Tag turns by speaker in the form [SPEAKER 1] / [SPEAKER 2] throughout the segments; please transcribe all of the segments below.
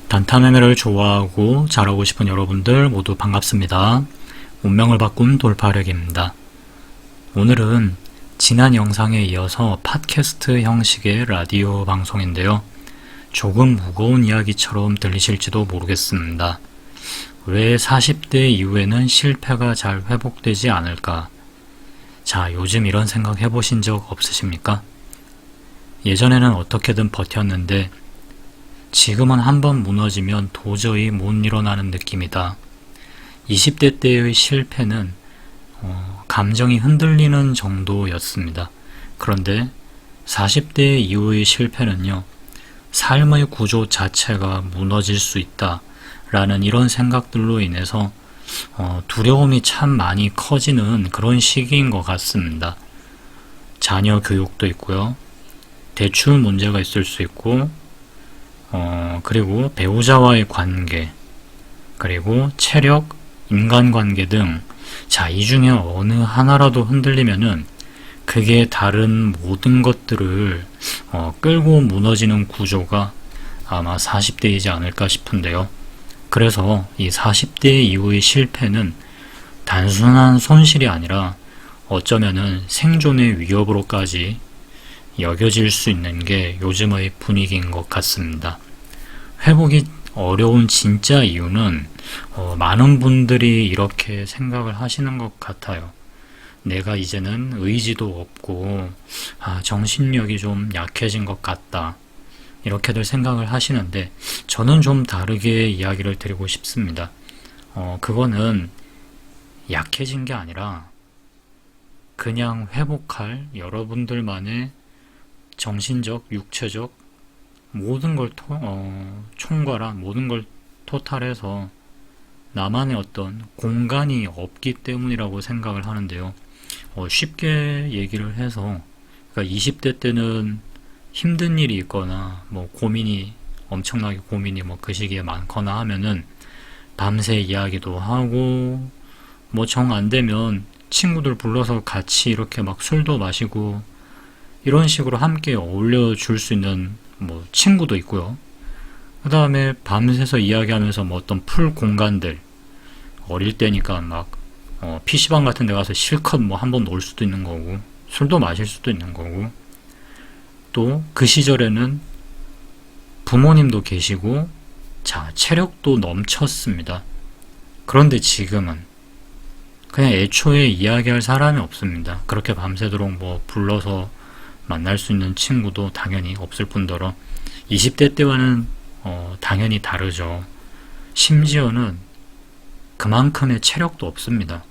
[SPEAKER 1] 단타매매를 좋아하고 잘하고 싶은 여러분들 모두 반갑습니다. 운명을 바꾼 돌파력입니다. 오늘은 지난 영상에 이어서 팟캐스트 형식의 라디오 방송인데요. 조금 무거운 이야기처럼 들리실지도 모르겠습니다. 왜 40대 이후에는 실패가 잘 회복되지 않을까? 자, 요즘 이런 생각 해보신 적 없으십니까? 예전에는 어떻게든 버텼는데 지금은 한번 무너지면 도저히 못 일어나는 느낌이다. 20대 때의 실패는 감정이 흔들리는 정도였습니다. 그런데 40대 이후의 실패는요, 삶의 구조 자체가 무너질 수 있다 라는 이런 생각들로 인해서 두려움이 참 많이 커지는 그런 시기인 것 같습니다. 자녀 교육도 있고요, 대출 문제가 있을 수 있고, 그리고 배우자와의 관계, 그리고 체력, 인간관계 등, 자, 이 중에 어느 하나라도 흔들리면은 그게 다른 모든 것들을 끌고 무너지는 구조가 아마 40대이지 않을까 싶은데요. 그래서 이 40대 이후의 실패는 단순한 손실이 아니라 어쩌면은 생존의 위협으로까지 여겨질 수 있는 게 요즘의 분위기인 것 같습니다. 회복이 어려운 진짜 이유는 많은 분들이 이렇게 생각을 하시는 것 같아요. 내가 이제는 의지도 없고 정신력이 좀 약해진 것 같다, 이렇게들 생각을 하시는데 저는 좀 다르게 이야기를 드리고 싶습니다. 그거는 약해진 게 아니라 그냥 회복할 여러분들만의 정신적, 육체적 모든 걸 총괄한 모든 걸 토탈해서 나만의 어떤 공간이 없기 때문이라고 생각을 하는데요. 쉽게 얘기를 해서, 그러니까 20대 때는 힘든 일이 있거나 엄청나게 고민이 그 시기에 많거나 하면은 밤새 이야기도 하고, 정 안 되면 친구들 불러서 같이 이렇게 술도 마시고 이런 식으로 함께 어울려 줄 수 있는 친구도 있고요. 그 다음에 밤새서 이야기하면서 어떤 풀 공간들, 어릴 때니까 PC방 같은 데 가서 실컷 한번 놀 수도 있는 거고, 술도 마실 수도 있는 거고, 또 그 시절에는 부모님도 계시고, 자, 체력도 넘쳤습니다. 그런데 지금은 그냥 애초에 이야기할 사람이 없습니다. 그렇게 밤새도록 불러서 만날 수 있는 친구도 당연히 없을 뿐더러 20대 때와는 당연히 다르죠. 심지어는 그만큼의 체력도 없습니다.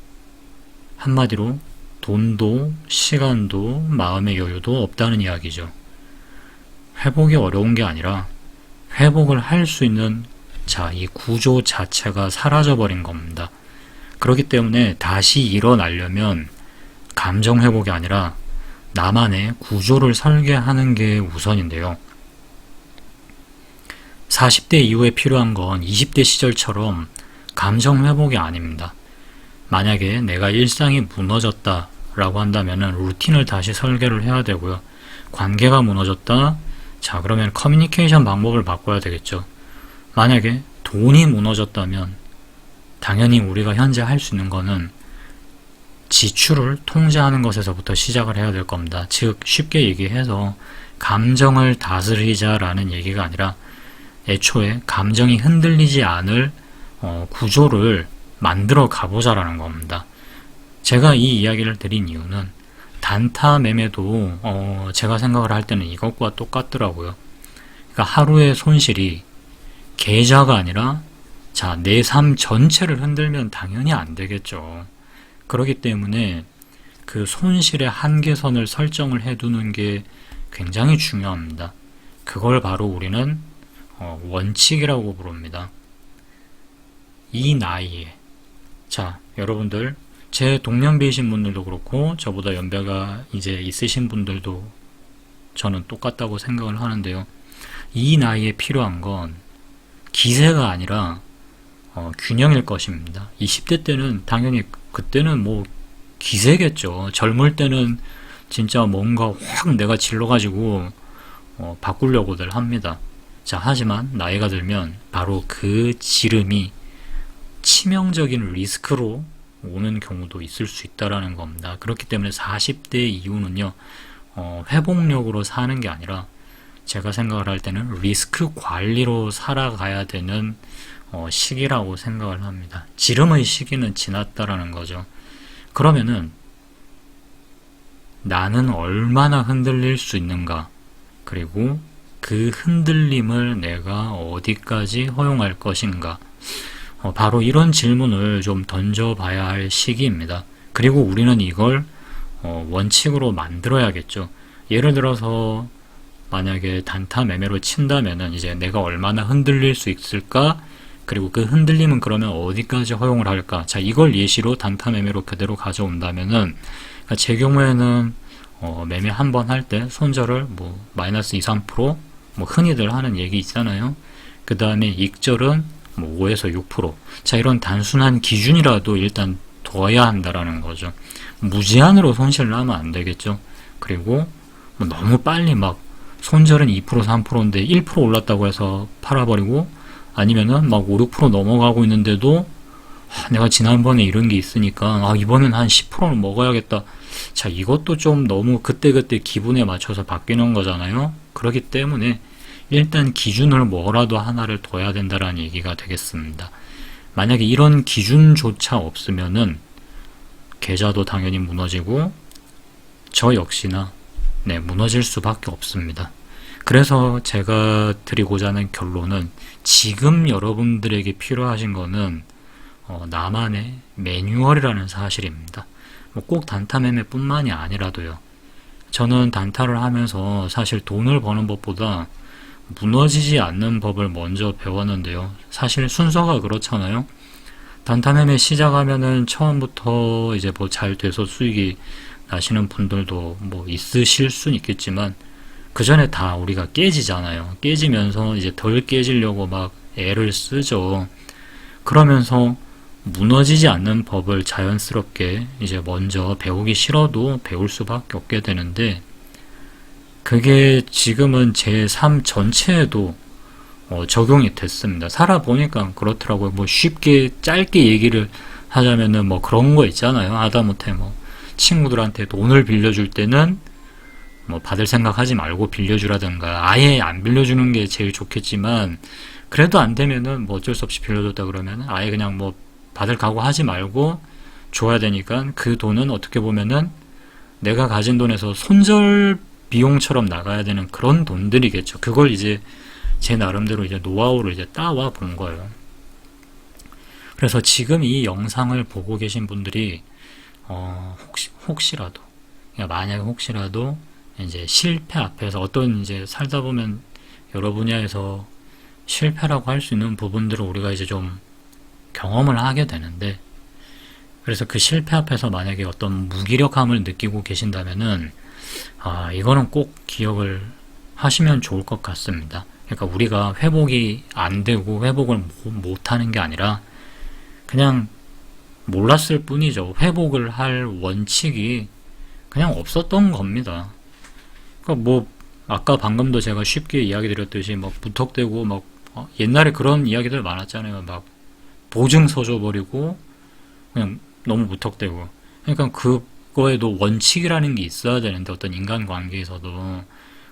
[SPEAKER 1] 한마디로 돈도 시간도 마음의 여유도 없다는 이야기죠. 회복이 어려운 게 아니라 회복을 할 수 있는 이 구조 자체가 사라져버린 겁니다. 그렇기 때문에 다시 일어나려면 감정 회복이 아니라 나만의 구조를 설계하는 게 우선인데요. 40대 이후에 필요한 건 20대 시절처럼 감정 회복이 아닙니다. 만약에 내가 일상이 무너졌다 라고 한다면 루틴을 다시 설계를 해야 되고요. 관계가 무너졌다, 자, 그러면 커뮤니케이션 방법을 바꿔야 되겠죠. 만약에 돈이 무너졌다면 당연히 우리가 현재 할 수 있는 거는 지출을 통제하는 것에서부터 시작을 해야 될 겁니다. 즉, 쉽게 얘기해서 감정을 다스리자라는 얘기가 아니라 애초에 감정이 흔들리지 않을 구조를 만들어 가보자라는 겁니다. 제가 이 이야기를 드린 이유는 단타 매매도 제가 생각을 할 때는 이것과 똑같더라고요. 그러니까 하루의 손실이 계좌가 아니라 내 삶 전체를 흔들면 당연히 안 되겠죠. 그렇기 때문에 그 손실의 한계선을 설정을 해두는 게 굉장히 중요합니다. 그걸 바로 우리는 원칙이라고 부릅니다. 이 나이에, 자, 여러분들, 제 동년배이신 분들도 그렇고 저보다 연배가 이제 있으신 분들도 저는 똑같다고 생각을 하는데요. 이 나이에 필요한 건 기세가 아니라 균형일 것입니다. 20대 때는 당연히 그때는 기세겠죠. 젊을 때는 진짜 뭔가 확 내가 질러가지고 바꾸려고들 합니다. 자, 하지만 나이가 들면 바로 그 지름이 치명적인 리스크로 오는 경우도 있을 수 있다라는 겁니다. 그렇기 때문에 40대 이후는요, 회복력으로 사는 게 아니라 제가 생각을 할 때는 리스크 관리로 살아가야 되는 시기라고 생각을 합니다. 지름의 시기는 지났다라는 거죠. 그러면은 나는 얼마나 흔들릴 수 있는가, 그리고 그 흔들림을 내가 어디까지 허용할 것인가, 바로 이런 질문을 좀 던져봐야 할 시기입니다. 그리고 우리는 이걸 원칙으로 만들어야겠죠. 예를 들어서 만약에 단타 매매로 친다면은 이제 내가 얼마나 흔들릴 수 있을까, 그리고 그 흔들림은 그러면 어디까지 허용을 할까. 자, 이걸 예시로 단타 매매로 그대로 가져온다면은, 그러니까 제 경우에는 매매 한 번 할 때 손절을 뭐 마이너스 2, 3%, 뭐 흔히들 하는 얘기 있잖아요. 그 다음에 익절은 뭐 5에서 6%. 자, 이런 단순한 기준이라도 일단 둬야 한다라는 거죠. 무제한으로 손실을 하면 안 되겠죠. 그리고 뭐 너무 빨리 막 손절은 2%, 3%인데 1% 올랐다고 해서 팔아버리고, 아니면은 막 5, 6% 넘어가고 있는데도 내가 지난번에 이런 게 있으니까 이번엔 한 10%는 먹어야겠다. 자, 이것도 좀 너무 그때그때 기분에 맞춰서 바뀌는 거잖아요. 그렇기 때문에 일단 기준을 뭐라도 하나를 둬야 된다라는 얘기가 되겠습니다. 만약에 이런 기준조차 없으면은 계좌도 당연히 무너지고 저 역시나 무너질 수밖에 없습니다. 그래서 제가 드리고자 하는 결론은, 지금 여러분들에게 필요하신 거는 나만의 매뉴얼이라는 사실입니다. 꼭 단타 매매뿐만이 아니라도요. 저는 단타를 하면서 사실 돈을 버는 법보다 무너지지 않는 법을 먼저 배웠는데요. 사실 순서가 그렇잖아요. 단타 매매 시작하면은 처음부터 이제 뭐 잘 돼서 수익이 나시는 분들도 뭐 있으실 순 있겠지만, 그 전에 다 우리가 깨지잖아요. 깨지면서 이제 덜 깨지려고 막 애를 쓰죠. 그러면서 무너지지 않는 법을 자연스럽게 이제 먼저 배우기 싫어도 배울 수밖에 없게 되는데, 그게 지금은 제 삶 전체에도 적용이 됐습니다. 살아보니까 그렇더라고요. 뭐 쉽게 짧게 얘기를 하자면은 뭐 그런 거 있잖아요. 하다못해 뭐 친구들한테 돈을 빌려줄 때는 뭐 받을 생각하지 말고 빌려주라든가, 아예 안 빌려주는 게 제일 좋겠지만, 그래도 안 되면은 뭐 어쩔 수 없이 빌려줬다 그러면 아예 그냥 뭐 받을 각오 하지 말고 줘야 되니까, 그 돈은 어떻게 보면은 내가 가진 돈에서 손절 비용처럼 나가야 되는 그런 돈들이겠죠. 그걸 이제 제 나름대로 이제 노하우를 이제 따와 본 거예요. 그래서 지금 이 영상을 보고 계신 분들이 혹시라도, 그러니까 만약에 혹시라도 이제 실패 앞에서 어떤 이제 살다 보면 여러 분야에서 실패라고 할 수 있는 부분들을 우리가 이제 좀 경험을 하게 되는데, 그래서 그 실패 앞에서 만약에 어떤 무기력함을 느끼고 계신다면은 이거는 꼭 기억을 하시면 좋을 것 같습니다. 그러니까 우리가 회복이 안 되고 회복을 못 하는 게 아니라 그냥 몰랐을 뿐이죠. 회복을 할 원칙이 그냥 없었던 겁니다. 그러니까 뭐 아까 방금도 제가 쉽게 이야기 드렸듯이 막 무턱대고 막 옛날에 그런 이야기들 많았잖아요. 막 보증서 줘버리고 그냥 너무 무턱대고. 그러니까 그거에도 원칙이라는 게 있어야 되는데, 어떤 인간관계에서도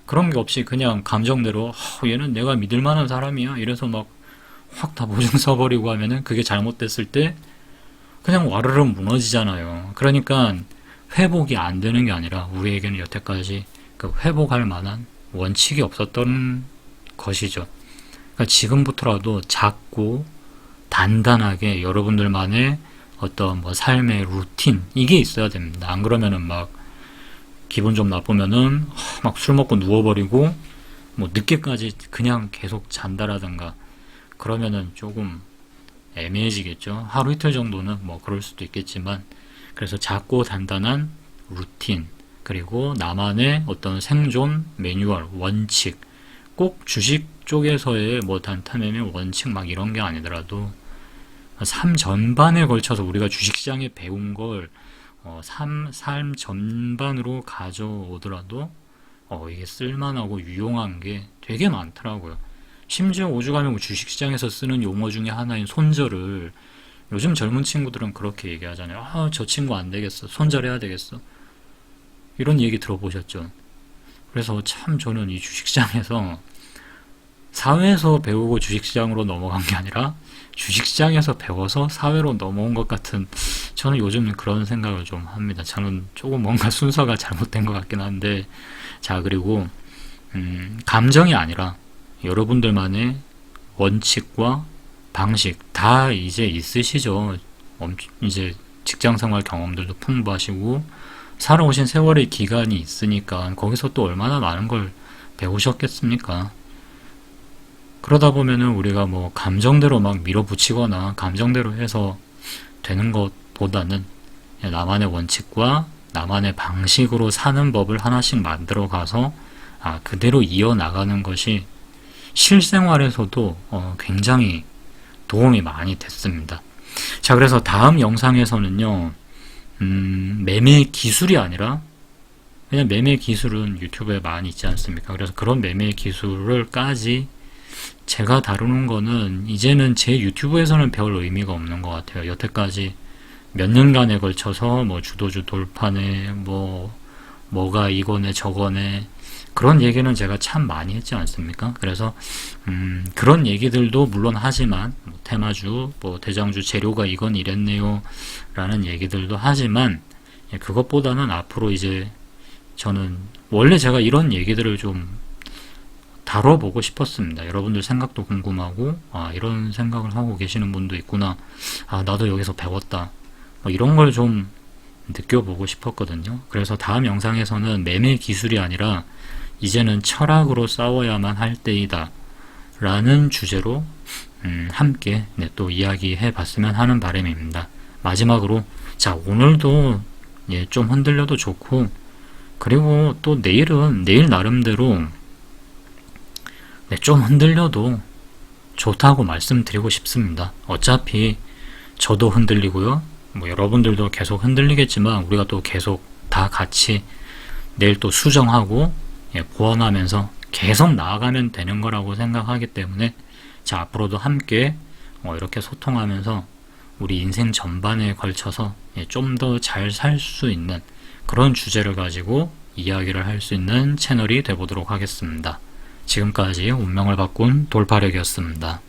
[SPEAKER 1] 그런 게 없이 그냥 감정대로 얘는 내가 믿을 만한 사람이야 이래서 막 확 다 보증서 버리고 하면은 그게 잘못됐을 때 그냥 와르르 무너지잖아요. 그러니까 회복이 안 되는 게 아니라 우리에게는 여태까지 그 회복할 만한 원칙이 없었던 것이죠. 그러니까 지금부터라도 작고 단단하게 여러분들만의 어떤 뭐 삶의 루틴, 이게 있어야 됩니다. 안 그러면은 막 기분 좀 나쁘면은 막 술 먹고 누워버리고 뭐 늦게까지 그냥 계속 잔다라든가, 그러면은 조금 애매해지겠죠. 하루 이틀 정도는 뭐 그럴 수도 있겠지만, 그래서 작고 단단한 루틴, 그리고 나만의 어떤 생존 매뉴얼, 원칙, 꼭 주식 쪽에서의 뭐 단타 매매 원칙 막 이런 게 아니더라도 삶 전반에 걸쳐서 우리가 주식시장에 배운 걸 삶 전반으로 가져오더라도 이게 쓸만하고 유용한 게 되게 많더라고요. 심지어 오죽하면 뭐 주식시장에서 쓰는 용어 중에 하나인 손절을 요즘 젊은 친구들은 그렇게 얘기하잖아요. 아, 저 친구 안 되겠어. 손절해야 되겠어. 이런 얘기 들어보셨죠? 그래서 참 저는 이 주식시장에서 사회에서 배우고 주식시장으로 넘어간 게 아니라 주식시장에서 배워서 사회로 넘어온 것 같은, 저는 요즘 그런 생각을 좀 합니다. 저는 조금 뭔가 순서가 잘못된 것 같긴 한데, 자, 그리고 감정이 아니라 여러분들만의 원칙과 방식 다 이제 있으시죠. 이제 직장생활 경험들도 풍부하시고 살아오신 세월의 기간이 있으니까 거기서 또 얼마나 많은 걸 배우셨겠습니까? 그러다 보면은 우리가 뭐 감정대로 막 밀어붙이거나 감정대로 해서 되는 것보다는 나만의 원칙과 나만의 방식으로 사는 법을 하나씩 만들어 가서 그대로 이어나가는 것이 실생활에서도 굉장히 도움이 많이 됐습니다. 자, 그래서 다음 영상에서는요, 매매 기술이 아니라, 왜냐면 매매 기술은 유튜브에 많이 있지 않습니까? 그래서 그런 매매 기술을까지 제가 다루는 거는 이제는 제 유튜브에서는 별 의미가 없는 것 같아요. 여태까지 몇 년간에 걸쳐서 뭐 주도주 돌파네, 뭐가 이거네 저거네, 그런 얘기는 제가 참 많이 했지 않습니까? 그래서 그런 얘기들도 물론 하지만 뭐 테마주, 뭐 대장주 재료가 이건 이랬네요 라는 얘기들도 하지만, 그것보다는 앞으로 이제 저는 원래 제가 이런 얘기들을 좀 다뤄보고 싶었습니다. 여러분들 생각도 궁금하고, 이런 생각을 하고 계시는 분도 있구나, 나도 여기서 배웠다, 뭐 이런 걸 좀 느껴보고 싶었거든요. 그래서 다음 영상에서는 매매 기술이 아니라 이제는 철학으로 싸워야만 할 때이다 라는 주제로 함께 또 이야기해 봤으면 하는 바람입니다. 마지막으로, 자, 오늘도 좀 흔들려도 좋고, 그리고 또 내일은 내일 나름대로 좀 흔들려도 좋다고 말씀드리고 싶습니다. 어차피 저도 흔들리고요, 뭐 여러분들도 계속 흔들리겠지만 우리가 또 계속 다 같이 내일 또 수정하고 보완하면서 계속 나아가면 되는 거라고 생각하기 때문에, 자, 앞으로도 함께 이렇게 소통하면서 우리 인생 전반에 걸쳐서 좀 더 잘 살 수 있는 그런 주제를 가지고 이야기를 할 수 있는 채널이 되보도록 하겠습니다. 지금까지 운명을 바꾼 돌파력이었습니다.